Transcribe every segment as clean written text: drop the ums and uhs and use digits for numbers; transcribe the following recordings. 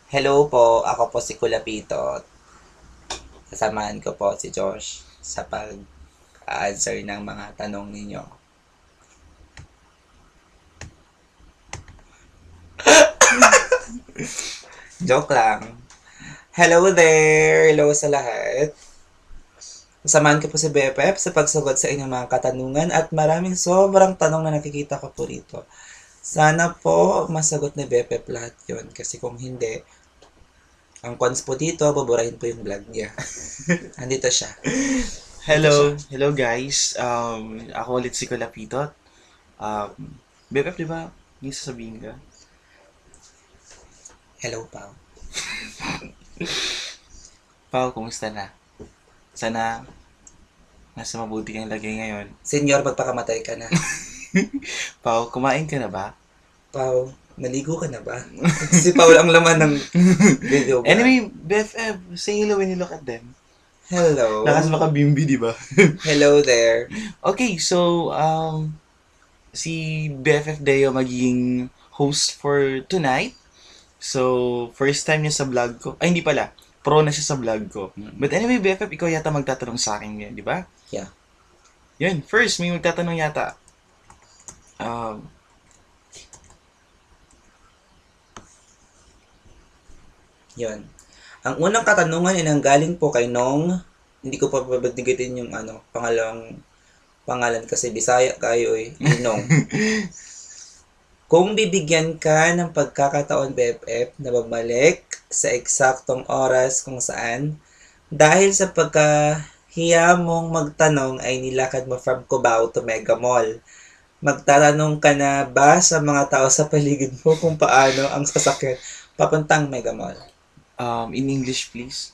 Hello po, ako po si Kulapito. Kasamahan ko po si Josh sa pag-answer ng mga tanong ninyo. Joke lang. Hello there! Hello sa lahat. Kasamahan ko po si BFF sa pagsagot sa inyong mga katanungan at maraming sobrang tanong na nakikita ko po rito. Sana po masagot ni BFF lahat yon kasi kung hindi, ang cons po dito, baburahin po yung vlog niya. Andito siya. Hello guys. Ako ulit si Kolapitot. BFF, di ba? May sasabihin ka? Hello, Pao. Pao, kumusta na? Sana nasa mabuti kang lagay ngayon. Senyor, magpakamatay ka na. Pao, kumain ka na ba? Pao, naligo ka na ba? Si Paul ang laman ng video ba? Anyway, BFF, say hello when you look at them. Hello. Lakas makabimbi, di ba? Hello there. Okay, so, si BFF Deo magiging host for tonight. So, first time niya sa vlog ko. Ay, hindi pala. Pro na siya sa vlog ko. But anyway, BFF, ikaw yata magtatanong sa akin ngayon, di ba? Yeah. Yun, first, may magtatanong yata. Um, Yun. Ang unang katanungan ay nanggaling po kay Nong. Hindi ko pa babagdigitin yung pangalan kasi Bisaya kayo eh. Nong. Kung bibigyan ka ng pagkakataon BFF na babalik sa eksaktong oras kung saan, dahil sa pagkahiya mong magtanong ay nilakad mo from Cubao to Mega Mall. Magtatanong ka na ba sa mga tao sa paligid mo kung paano ang sasakyan papuntang Mega Mall? in English, please.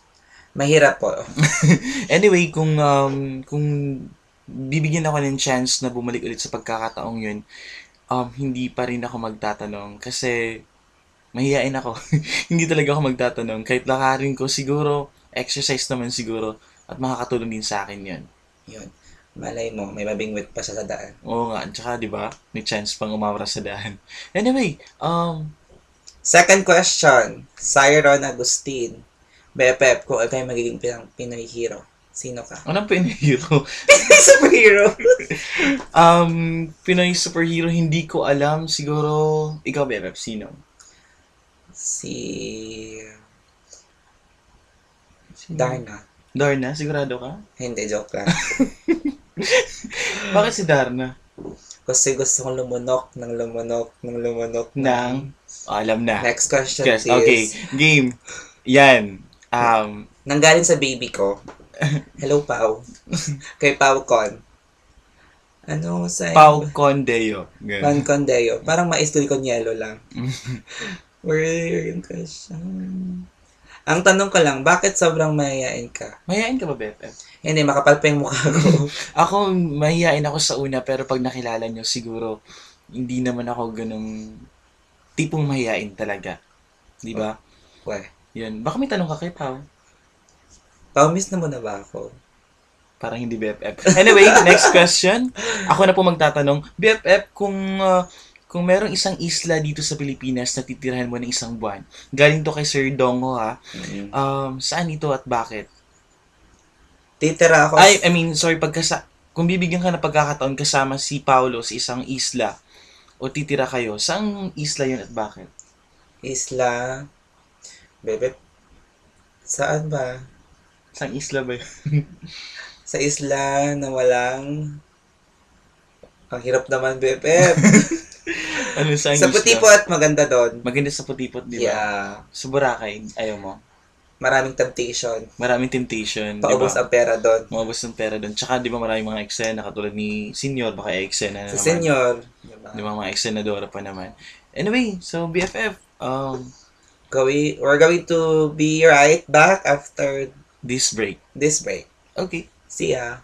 Mahirap po. Anyway, kung bibigyan ako ng chance na bumalik ulit sa pagkakataong yun, hindi pa rin ako magtatanong kasi mahihain ako. Hindi talaga ako magtatanong. Kahit lakarin ko, siguro, exercise naman siguro, at makakatulong din sa akin yun. Yun. Malay mo, may mabingwit pa siya sa daan. Oo nga, at saka, di ba, may chance pang umawra sa daan. Anyway, Second question. Cyron Agustin. BFF, kung kayo magiging Pinoy hero, sino ka? anong pinahiro? Superhero. Pinoy superhero, hindi ko alam. Siguro, ikaw, Bebep, sino? Si Sino? Darna. Darna, sigurado ka? Hindi, joke lang. Bakit si Darna? Kasi gusto kong lumunok ng Nang, alam na. Next question, Yes, please. okay. Game. Yan. Nanggaling sa baby ko. Hello, Pau. Kay Pau Con. Ano sa... Pau Condeo. Ganun. Pan Condeo. Parang maistul con yelo lang. Where yung question? Ang tanong ko lang, bakit sobrang mahihain ka? Mahihain ka ba, Beth? Hindi, makapal pa yung mukha ko. Ako, mahihain ako sa una, pero pag nakilala nyo, siguro, hindi naman ako ganung tipong mahihain talaga. Di ba? Weh. Yan. Baka may tanong ka kay Pau. Pau, miss na mo na ba ako? Parang hindi BFF. Anyway, next question. Ako na po magtatanong. BFF, kung merong isang isla dito sa Pilipinas na titirahan mo ng isang buwan, galing to kay Sir Dongo ha, saan ito at bakit? Titira ako I mean, sorry, kung bibigyan ka ng pagkakataon kasama si Paolo sa isang isla, o titira kayo, saang isla yun at bakit? isla. Bebe, saan ba? Saang isla ba yun? Sa isla na walang... Ang hirap naman, Bebe. Ano saang Sa isla? Putipot, maganda doon. Maganda sa Putipot, di ba? Yeah. Sa Boracay, ayaw mo. Maraming temptation. Maraming temptation, di Paubos ba? ang pera doon. Maubos ng pera doon. Tsaka, di ba, maraming mga eksena, katulad ni Senior, baka eksena na Sa naman. senyor. Di ba, mga eksenadora pa naman. Anyway, so BFF, We're going to be right back after this break. this break. Okay. See ya.